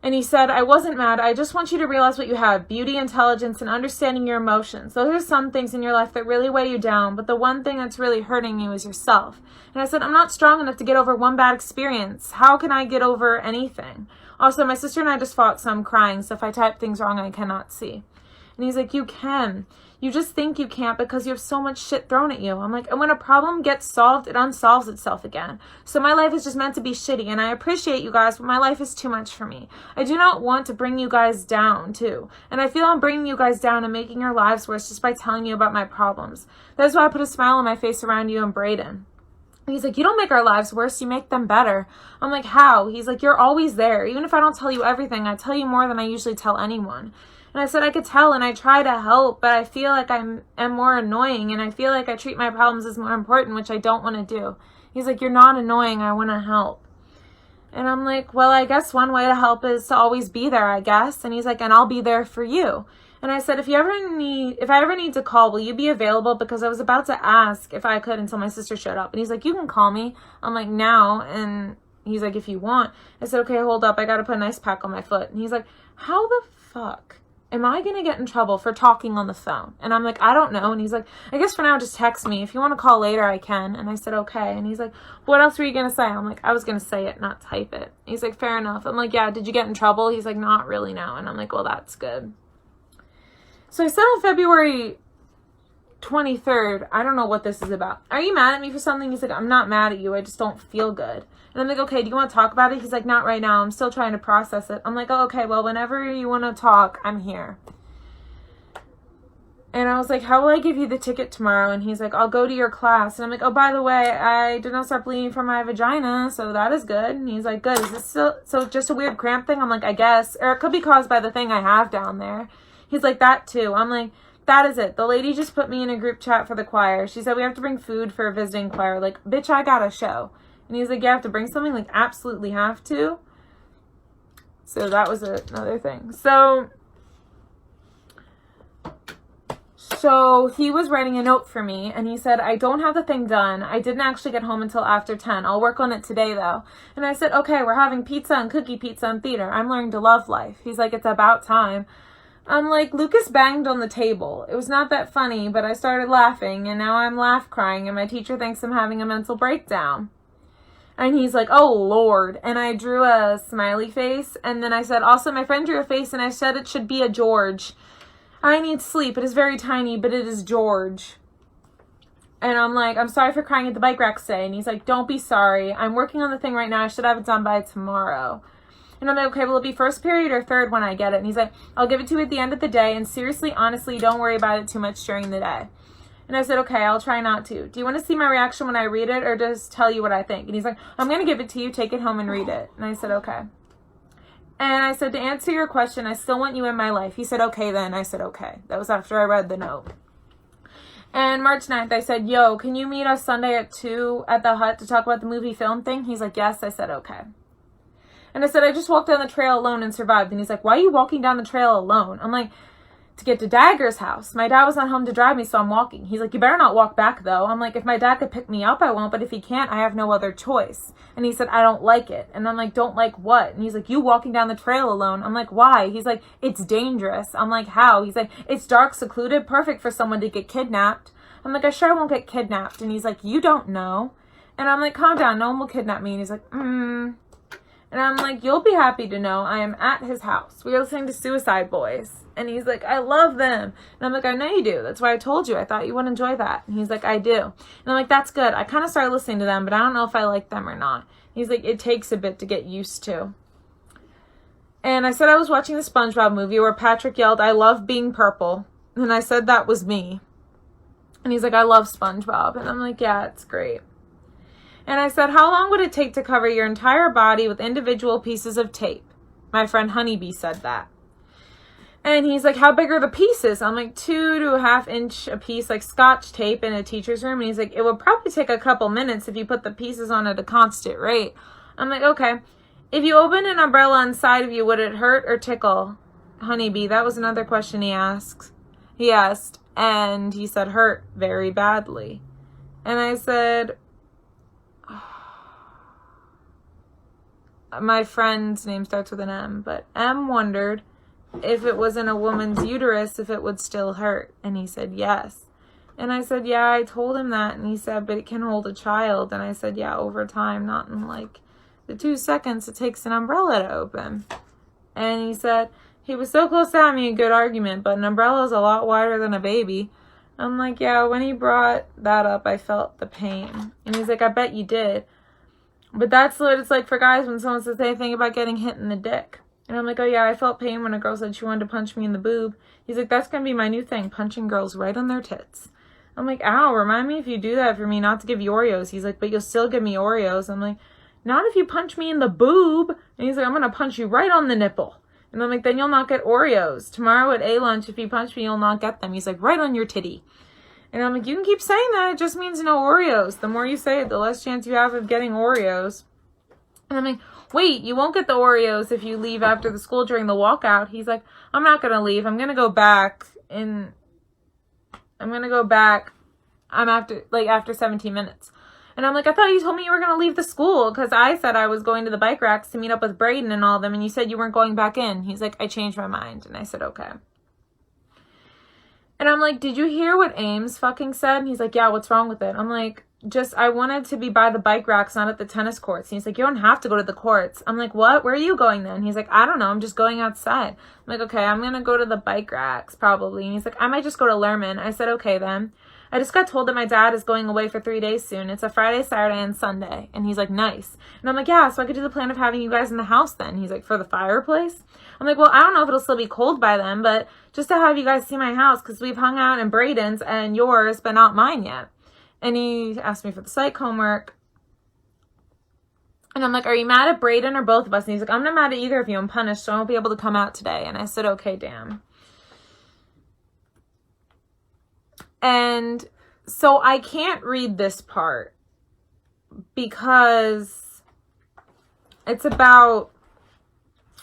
Speaker 3: And he said, I wasn't mad. I just want you to realize what you have. Beauty, intelligence, and understanding your emotions. Those are some things in your life that really weigh you down, but the one thing that's really hurting you is yourself. And I said, I'm not strong enough to get over one bad experience. How can I get over anything? Also, my sister and I just fought, so I'm crying, so if I type things wrong, I cannot see. And he's like, you can. You just think you can't because you have so much shit thrown at you. I'm like, and when a problem gets solved, it unsolves itself again. So my life is just meant to be shitty, and I appreciate you guys, but my life is too much for me. I do not want to bring you guys down, too. And I feel I'm bringing you guys down and making your lives worse just by telling you about my problems. That is why I put a smile on my face around you and Brayden. He's like, you don't make our lives worse, you make them better. I'm like, how? He's like, you're always there. Even if I don't tell you everything, I tell you more than I usually tell anyone. And I said, I could tell, and I try to help, but I feel like am more annoying, and I feel like I treat my problems as more important, which I don't want to do. He's like, you're not annoying, I want to help. And I'm like, well, I guess one way to help is to always be there, I guess. And he's like, and I'll be there for you. And I said, if I ever need to call, will you be available? Because I was about to ask if I could until my sister showed up. And he's like, you can call me. I'm like, now. And he's like, if you want. I said, okay, hold up. I got to put an ice pack on my foot. And he's like, how the fuck am I going to get in trouble for talking on the phone? And I'm like, I don't know. And he's like, I guess for now, just text me. If you want to call later, I can. And I said, okay. And he's like, what else were you going to say? I'm like, I was going to say it, not type it. He's like, fair enough. I'm like, yeah, did you get in trouble? He's like, not really, no. And I'm like, well, that's good. So I said on February 23rd, I don't know what this is about. Are you mad at me for something? He's like, I'm not mad at you. I just don't feel good. And I'm like, okay, do you want to talk about it? He's like, not right now. I'm still trying to process it. I'm like, oh, okay, well, whenever you want to talk, I'm here. And I was like, how will I give you the ticket tomorrow? And he's like, I'll go to your class. And I'm like, oh, by the way, I did not start bleeding from my vagina, so that is good. And he's like, good. Is this still, so just a weird cramp thing? I'm like, I guess. Or it could be caused by the thing I have down there. He's like, that too. I'm like, that is it. The lady just put me in a group chat for the choir. She said we have to bring food for a visiting choir. Like, bitch, I got a show. And he's like, you have to bring something? Like, absolutely have to. So that was another thing. So he was writing a note for me, and he said, I don't have the thing done. I didn't actually get home until after 10. I'll work on it today, though. And I said, okay, we're having pizza and cookie pizza and theater. I'm learning to love life. He's like, it's about time. I'm like, Lucas banged on the table. It was not that funny, but I started laughing, and now I'm laugh crying, and my teacher thinks I'm having a mental breakdown. And he's like, oh, Lord. And I drew a smiley face, and then I said, also, my friend drew a face, and I said it should be a George. I need sleep. It is very tiny, but it is George. And I'm like, I'm sorry for crying at the bike rack today. And he's like, don't be sorry. I'm working on the thing right now. I should have it done by tomorrow. And I'm like, okay, will it be first period or third when I get it? And he's like, I'll give it to you at the end of the day. And seriously, honestly, don't worry about it too much during the day. And I said, okay, I'll try not to. Do you want to see my reaction when I read it, or just tell you what I think? And he's like, I'm going to give it to you. Take it home and read it. And I said, okay. And I said, to answer your question, I still want you in my life. He said, okay then. I said, okay. That was after I read the note. And March 9th, I said, yo, can you meet us Sunday at 2 at the hut to talk about the movie film thing? He's like, yes. I said, okay. And I said, I just walked down the trail alone and survived. And he's like, why are you walking down the trail alone? I'm like, to get to Dagger's house. My dad was not home to drive me, so I'm walking. He's like, you better not walk back, though. I'm like, if my dad could pick me up, I won't. But if he can't, I have no other choice. And he said, I don't like it. And I'm like, don't like what? And he's like, you walking down the trail alone. I'm like, why? He's like, it's dangerous. I'm like, how? He's like, it's dark, secluded, perfect for someone to get kidnapped. I'm like, I sure won't get kidnapped. And he's like, you don't know. And I'm like, calm down. No one will kidnap me. And he's like, And I'm like, you'll be happy to know I am at his house. We are listening to Suicide Boys. And he's like, I love them. And I'm like, I know you do. That's why I told you. I thought you would enjoy that. And he's like, I do. And I'm like, that's good. I kind of started listening to them, but I don't know if I like them or not. He's like, it takes a bit to get used to. And I said I was watching the SpongeBob movie where Patrick yelled, I love being purple. And I said that was me. And he's like, I love SpongeBob. And I'm like, yeah, it's great. And I said, how long would it take to cover your entire body with individual pieces of tape? My friend Honeybee said that. And he's like, how big are the pieces? I'm like, 2 to 1/2 inch a piece, like Scotch tape in a teacher's room. And he's like, it would probably take a couple minutes if you put the pieces on at a constant rate. I'm like, okay. If you open an umbrella inside of you, would it hurt or tickle? Honeybee, that was another question he asked. And he said, hurt very badly. And I said, my friend's name starts with an M, but M wondered if it was in a woman's uterus, if it would still hurt. And he said, yes. And I said, yeah, I told him that. And he said, but it can hold a child. And I said, yeah, over time, not in like the 2 seconds it takes an umbrella to open. And he said, he was so close to having a good argument, but an umbrella is a lot wider than a baby. I'm like, yeah, when he brought that up, I felt the pain. And he's like, I bet you did. But that's what it's like for guys when someone says anything about getting hit in the dick. And I'm like, oh yeah, I felt pain when a girl said she wanted to punch me in the boob. He's like, that's going to be my new thing, punching girls right on their tits. I'm like, ow, remind me if you do that for me not to give you Oreos. He's like, but you'll still give me Oreos. I'm like, not if you punch me in the boob. And he's like, I'm going to punch you right on the nipple. And I'm like, then you'll not get Oreos. Tomorrow at A-lunch, if you punch me, you'll not get them. He's like, right on your titty. And I'm like, you can keep saying that. It just means no Oreos. The more you say it, the less chance you have of getting Oreos. And I'm like, wait, you won't get the Oreos if you leave after the school during the walkout. He's like, I'm not going to leave. I'm going to go back after 17 minutes. And I'm like, I thought you told me you were going to leave the school because I said I was going to the bike racks to meet up with Brayden and all of them. And you said you weren't going back in. He's like, I changed my mind. And I said, okay. And I'm like, did you hear what Ames fucking said? And he's like, yeah, what's wrong with it? I'm like, I wanted to be by the bike racks, not at the tennis courts. And he's like, you don't have to go to the courts. I'm like, what? Where are you going then? He's like, I don't know. I'm just going outside. I'm like, okay, I'm going to go to the bike racks probably. And he's like, I might just go to Lerman. I said, okay then. I just got told that my dad is going away for 3 days soon. It's a Friday, Saturday, and Sunday. And he's like, nice. And I'm like, yeah, so I could do the plan of having you guys in the house then. He's like, for the fireplace? I'm like, well, I don't know if it'll still be cold by then, but just to have you guys see my house because we've hung out in Brayden's and yours, but not mine yet. And he asked me for the psych homework. And I'm like, are you mad at Brayden or both of us? And he's like, I'm not mad at either of you. I'm punished, so I won't be able to come out today. And I said, okay, damn. And so I can't read this part because it's about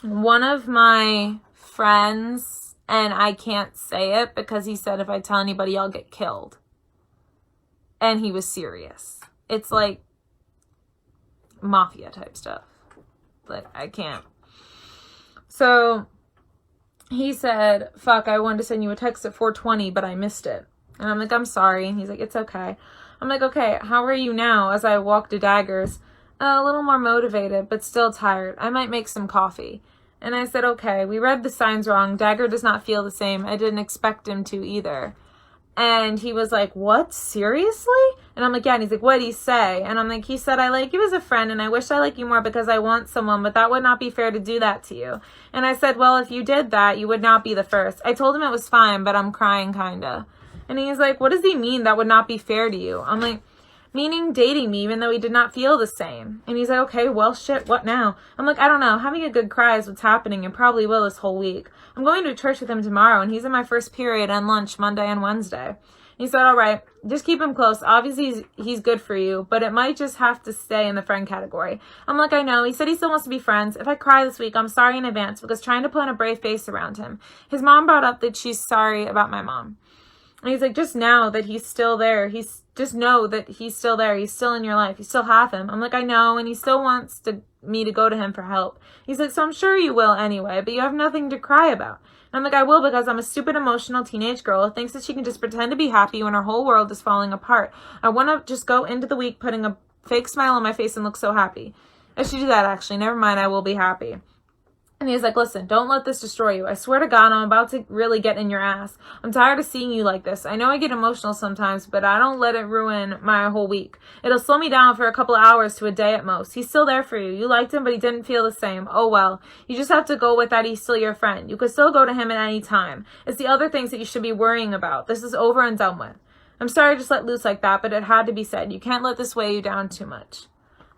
Speaker 3: one of my friends, and I can't say it because he said if I tell anybody, I'll get killed. And he was serious. It's like mafia type stuff. Like, I can't. So he said, fuck, I wanted to send you a text at 4:20, but I missed it. And I'm like, I'm sorry. And he's like, it's okay. I'm like, okay, how are you now? As I walk to Daggers, a little more motivated, but still tired. I might make some coffee. And I said, okay, we read the signs wrong. Dagger does not feel the same. I didn't expect him to either. And he was like, what? Seriously? And I'm like, yeah. And he's like, what'd he say? And I'm like, he said, I like you as a friend and I wish I like you more because I want someone, but that would not be fair to do that to you. And I said, well, if you did that, you would not be the first. I told him it was fine, but I'm crying kinda. And he's like, what does he mean that would not be fair to you? I'm like, meaning dating me even though he did not feel the same. And he's like, okay, well, shit, what now? I'm like, I don't know. Having a good cry is what's happening and probably will this whole week. I'm going to church with him tomorrow and he's in my first period and lunch Monday and Wednesday. He said, all right, just keep him close. Obviously, he's good for you, but it might just have to stay in the friend category. I'm like, I know. He said he still wants to be friends. If I cry this week, I'm sorry in advance because trying to put on a brave face around him. His mom brought up that she's sorry about my mom. And he's like, just know that he's still there. Just know that he's still there. He's still in your life. You still have him. I'm like, I know. And he still wants me to go to him for help. He's like, so I'm sure you will anyway, but you have nothing to cry about. And I'm like, I will because I'm a stupid, emotional teenage girl who thinks that she can just pretend to be happy when her whole world is falling apart. I want to just go into the week putting a fake smile on my face and look so happy. I should do that, actually. Never mind. I will be happy. And he's like, listen, don't let this destroy you. I swear to God, I'm about to really get in your ass. I'm tired of seeing you like this. I know I get emotional sometimes, but I don't let it ruin my whole week. It'll slow me down for a couple of hours to a day at most. He's still there for you. You liked him, but he didn't feel the same. Oh, well. You just have to go with that. He's still your friend. You could still go to him at any time. It's the other things that you should be worrying about. This is over and done with. I'm sorry I just let loose like that, but it had to be said. You can't let this weigh you down too much.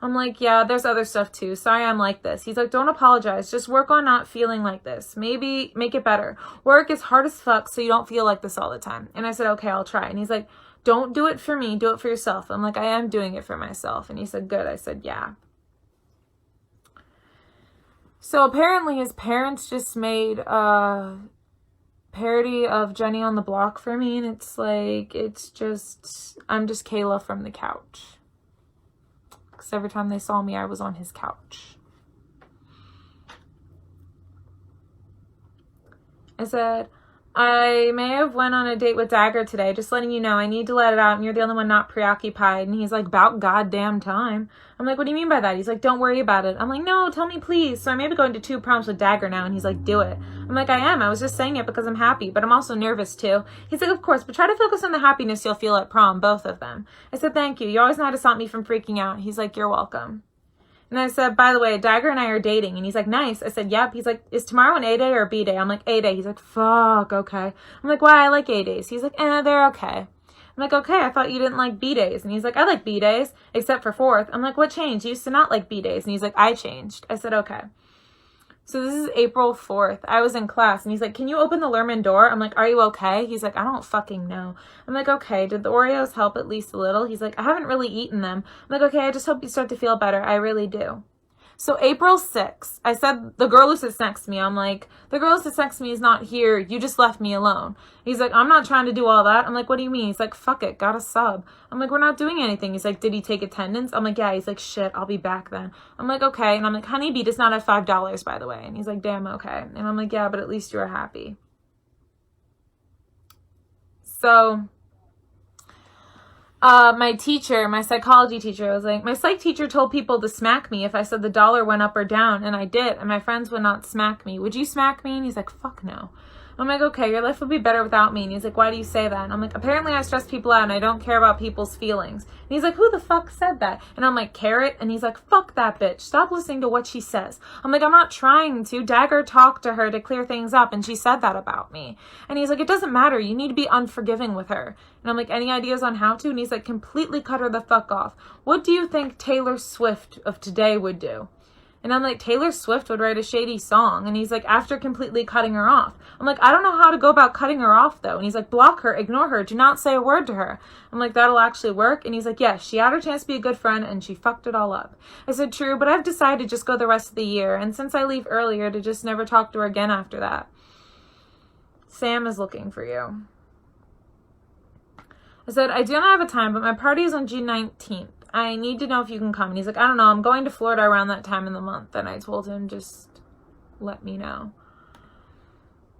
Speaker 3: I'm like, yeah, there's other stuff too. Sorry I'm like this. He's like, don't apologize. Just work on not feeling like this. Maybe make it better. Work is hard as fuck so you don't feel like this all the time. And I said, okay, I'll try. And he's like, don't do it for me. Do it for yourself. I'm like, I am doing it for myself. And he said, good. I said, yeah. So apparently his parents just made a parody of Jenny on the Block for me. And it's like, I'm just Kayla from the couch. Because every time they saw me, I was on his couch. I said, I may have went on a date with Dagger today. Just letting you know, I need to let it out. And you're the only one not preoccupied. And he's like, about goddamn time. I'm like, what do you mean by that? He's like, don't worry about it. I'm like, no, tell me please. So I may be going to 2 proms with Dagger now. And he's like, do it. I'm like, I am. I was just saying it because I'm happy. But I'm also nervous too. He's like, of course. But try to focus on the happiness you'll feel at prom. Both of them. I said, thank you. You always know how to stop me from freaking out. He's like, you're welcome. And I said, by the way, Dagger and I are dating. And he's like, nice. I said, yep. He's like, is tomorrow an A day or a B day? I'm like, A day. He's like, fuck, okay. I'm like, why? I like A days. He's like, they're okay. I'm like, okay, I thought you didn't like B-days. And he's like, I like B-days, except for 4th. I'm like, what changed? You used to not like B-days. And he's like, I changed. I said, okay. So this is April 4th. I was in class and he's like, can you open the Lerman door? I'm like, are you okay? He's like, I don't fucking know. I'm like, okay, did the Oreos help at least a little? He's like, I haven't really eaten them. I'm like, okay, I just hope you start to feel better. I really do. So April 6th, I said, the girl who sits next to me, I'm like, the girl who sits next to me is not here. You just left me alone. He's like, I'm not trying to do all that. I'm like, what do you mean? He's like, fuck it, got a sub. I'm like, we're not doing anything. He's like, did he take attendance? I'm like, yeah. He's like, shit, I'll be back then. I'm like, okay. And I'm like, Honeybee does not have $5, by the way. And he's like, damn, okay. And I'm like, yeah, but at least you're happy. So my teacher, my psychology teacher, was like, my psych teacher told people to smack me if I said the dollar went up or down, and I did, and my friends would not smack me. Would you smack me? And he's like, fuck no. I'm like, okay, your life would be better without me. And he's like, why do you say that? And I'm like, apparently I stress people out and I don't care about people's feelings. And he's like, who the fuck said that? And I'm like, Carrot. And he's like, fuck that bitch. Stop listening to what she says. I'm like, I'm not trying to. Dagger talked to her to clear things up and she said that about me. And he's like, it doesn't matter. You need to be unforgiving with her. And I'm like, any ideas on how to? And he's like, completely cut her the fuck off. What do you think Taylor Swift of today would do? And I'm like, Taylor Swift would write a shady song. And he's like, after completely cutting her off. I'm like, I don't know how to go about cutting her off, though. And he's like, block her, ignore her, do not say a word to her. I'm like, that'll actually work. And he's like, yes, she had her chance to be a good friend and she fucked it all up. I said, true, but I've decided to just go the rest of the year. And since I leave earlier, to just never talk to her again after that. Sam is looking for you. I said, I do not have a time, but my party is on June 19th. I need to know if you can come. And he's like, I don't know. I'm going to Florida around that time in the month. And I told him, just let me know.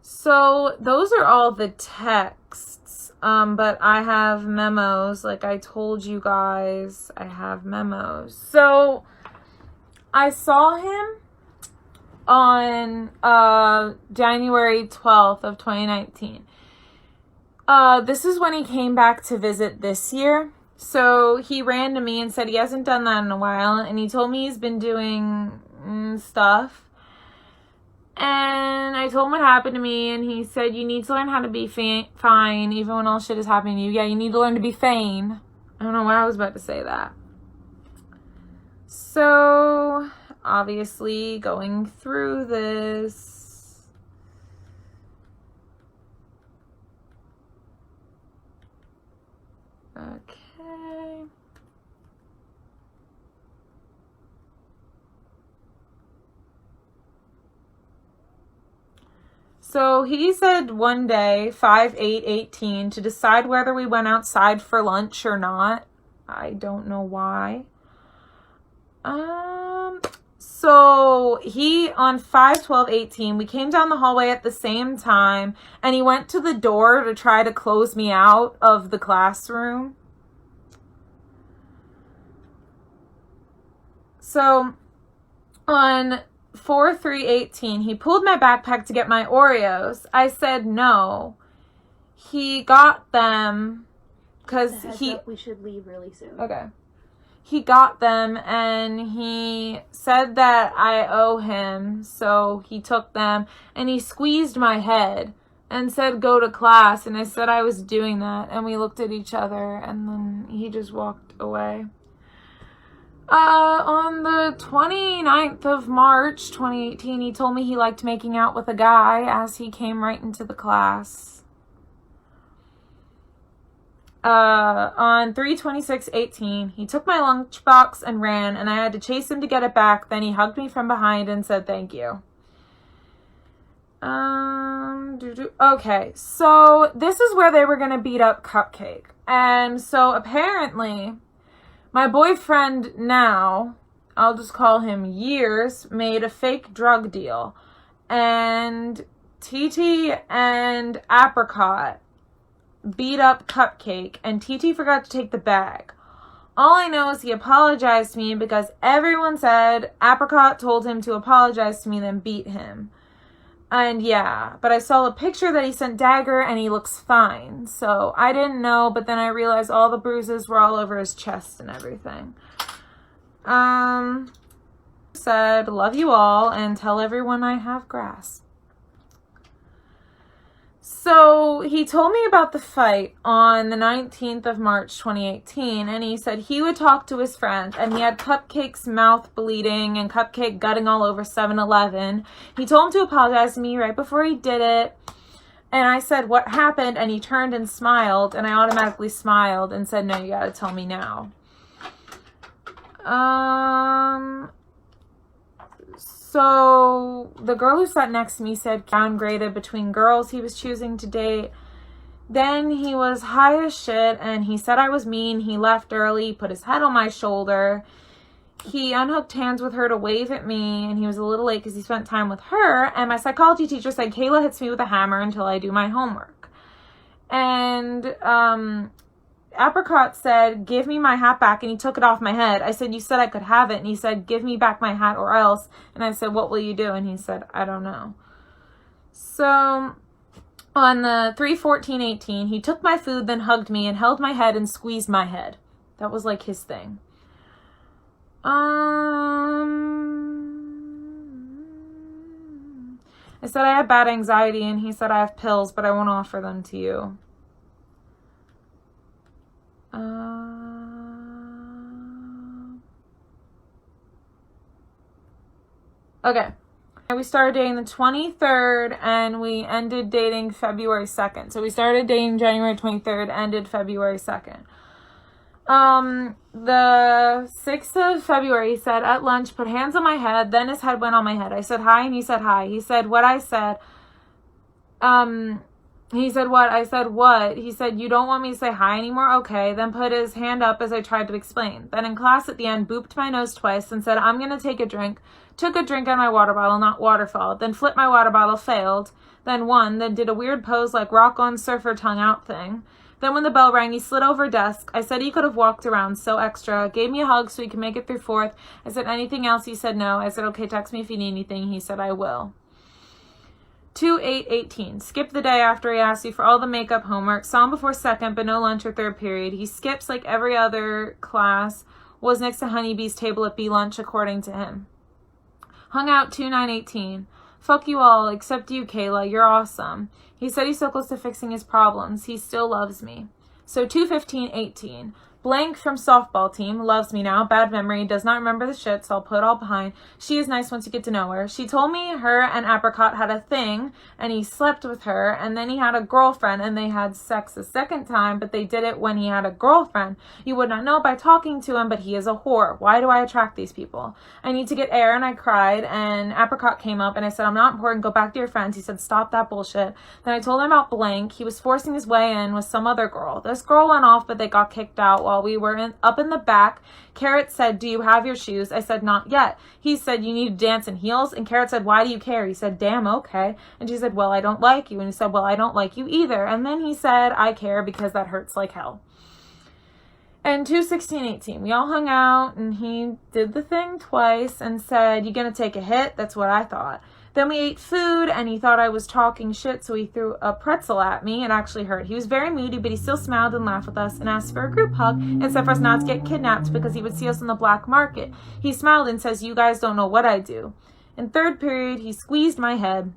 Speaker 3: So those are all the texts. But I have memos. Like I told you guys, I have memos. So I saw him on January 12th of 2019. This is when he came back to visit this year. So he ran to me and said he hasn't done that in a while. And he told me he's been doing stuff. And I told him what happened to me. And he said, you need to learn how to be fine even when all shit is happening to you. Yeah, you need to learn to be fine. I don't know why I was about to say that. So, obviously, going through this. Okay. So he said one day, 5/8/18, to decide whether we went outside for lunch or not. I don't know why. So he, on 5/12/18, we came down the hallway at the same time, and he went to the door to try to close me out of the classroom. So on 4/3/18, he pulled my backpack to get my Oreos. I said no. He got them because
Speaker 2: we should leave really soon.
Speaker 3: Okay. He got them and he said that I owe him, so he took them and he squeezed my head and said go to class, and I said I was doing that, and we looked at each other and then he just walked away. On the 29th of March, 2018, he told me he liked making out with a guy as he came right into the class. On 3/26/18, he took my lunchbox and ran, and I had to chase him to get it back. Then he hugged me from behind and said thank you. Okay, so this is where they were going to beat up Cupcake. And so apparently my boyfriend now, I'll just call him Years, made a fake drug deal. And TT and Apricot beat up Cupcake, and TT forgot to take the bag. All I know is he apologized to me because everyone said Apricot told him to apologize to me, then beat him. And yeah, but I saw a picture that he sent Dagger and he looks fine. So I didn't know, but then I realized all the bruises were all over his chest and everything. Said, love you all and tell everyone I have grass. So he told me about the fight on the 19th of March, 2018, and he said he would talk to his friend, and he had Cupcake's mouth bleeding and Cupcake gutting all over 7-Eleven. He told him to apologize to me right before he did it, and I said, what happened? And he turned and smiled, and I automatically smiled and said, no, you gotta tell me now. So the girl who sat next to me said downgraded between girls he was choosing to date. Then he was high as shit and he said I was mean. He left early, put his head on my shoulder. He unhooked hands with her to wave at me, and he was a little late because he spent time with her. And my psychology teacher said, Kayla hits me with a hammer until I do my homework. And Apricot said, give me my hat back, and he took it off my head. I said, you said I could have it. And he said, give me back my hat or else. And I said, what will you do? And he said, I don't know. So on the 3/14/18, he took my food, then hugged me and held my head and squeezed my head. That was like his thing. I said I have bad anxiety, and he said I have pills, but I won't offer them to you. Okay. We started dating the 23rd, and we ended dating February 2nd. So we started dating January 23rd, ended February 2nd. The 6th of February, he said at lunch, put hands on my head, then his head went on my head. I said hi, and he said hi. He said what I said. He said what? I said what? He said, you don't want me to say hi anymore? Okay. Then put his hand up as I tried to explain. Then in class at the end, booped my nose twice and said, I'm going to take a drink. Took a drink out of my water bottle, not waterfall. Then flipped my water bottle, failed. Then won. Then did a weird pose like rock on surfer tongue out thing. Then when the bell rang, he slid over a desk. I said he could have walked around, so extra. Gave me a hug so he could make it through 4th. I said, anything else? He said no. I said, okay, text me if you need anything. He said, I will. 2/8/18. Skipped the day after he asked you for all the makeup homework. Saw him before 2nd, but no lunch or 3rd period. He skips like every other class. Was next to Honeybee's table at B lunch, according to him. Hung out 2/9/18. Fuck you all, except you, Kayla. You're awesome. He said he's so close to fixing his problems. He still loves me. So 2/15/18. Blank from softball team, loves me now, bad memory, does not remember the shit, so I'll put it all behind. She is nice once you get to know her. She told me her and Apricot had a thing, and he slept with her, and then he had a girlfriend, and they had sex a second time, but they did it when he had a girlfriend. You would not know by talking to him, but he is a whore. Why do I attract these people? I need to get air, and I cried, and Apricot came up, and I said, I'm not important, go back to your friends. He said, stop that bullshit. Then I told him about Blank. He was forcing his way in with some other girl. This girl went off, but they got kicked out while we were up in the back. Carrot said, do you have your shoes? I said, not yet. He said, you need to dance in heels. And Carrot said, why do you care? He said, damn, okay. And she said, well, I don't like you. And he said, well, I don't like you either. And then he said, I care because that hurts like hell. And 2/16/18, we all hung out, and he did the thing twice and said, you gonna take a hit? That's what I thought. Then we ate food, and he thought I was talking shit, so he threw a pretzel at me. It actually hurt. He was very moody, but he still smiled and laughed with us and asked for a group hug and said for us not to get kidnapped because he would see us in the black market. He smiled and says, you guys don't know what I do. In 3rd period, he squeezed my head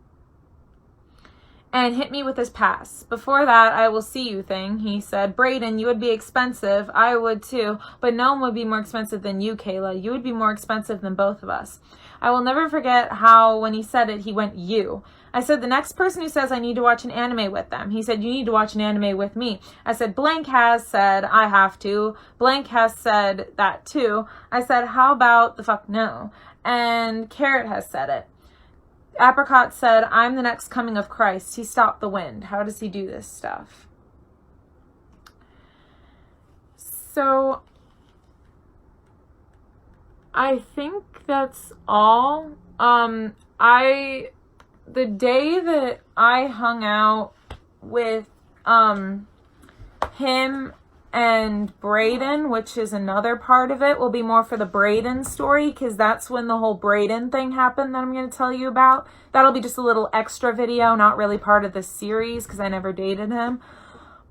Speaker 3: and hit me with his pass. Before that, I will see you thing. He said, Brayden, you would be expensive. I would too, but no one would be more expensive than you, Kayla. You would be more expensive than both of us. I will never forget how when he said it, he went, you. I said, the next person who says I need to watch an anime with them. He said, you need to watch an anime with me. I said, Blank has said I have to. Blank has said that too. I said, how about the fuck no? And Carrot has said it. Apricot said, I'm the next coming of Christ. He stopped the wind. How does he do this stuff? So I think that's all. The day that I hung out with him and Brayden, which is another part of it, will be more for the Brayden story, because that's when the whole Brayden thing happened that I'm going to tell you about. That'll be just a little extra video, not really part of this series, because I never dated him.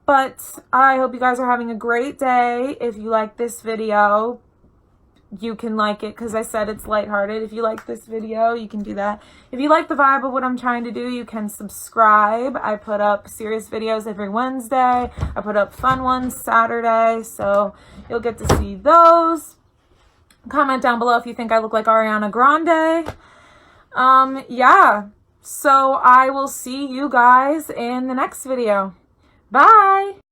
Speaker 3: But I hope you guys are having a great day. If you like this video, you can like it because I said it's lighthearted. If you like this video, you can do that. If you like the vibe of what I'm trying to do, you can subscribe. I put up serious videos every Wednesday. I put up fun ones Saturday, so you'll get to see those. Comment down below if you think I look like Ariana Grande. Yeah, so I will see you guys in the next video. Bye!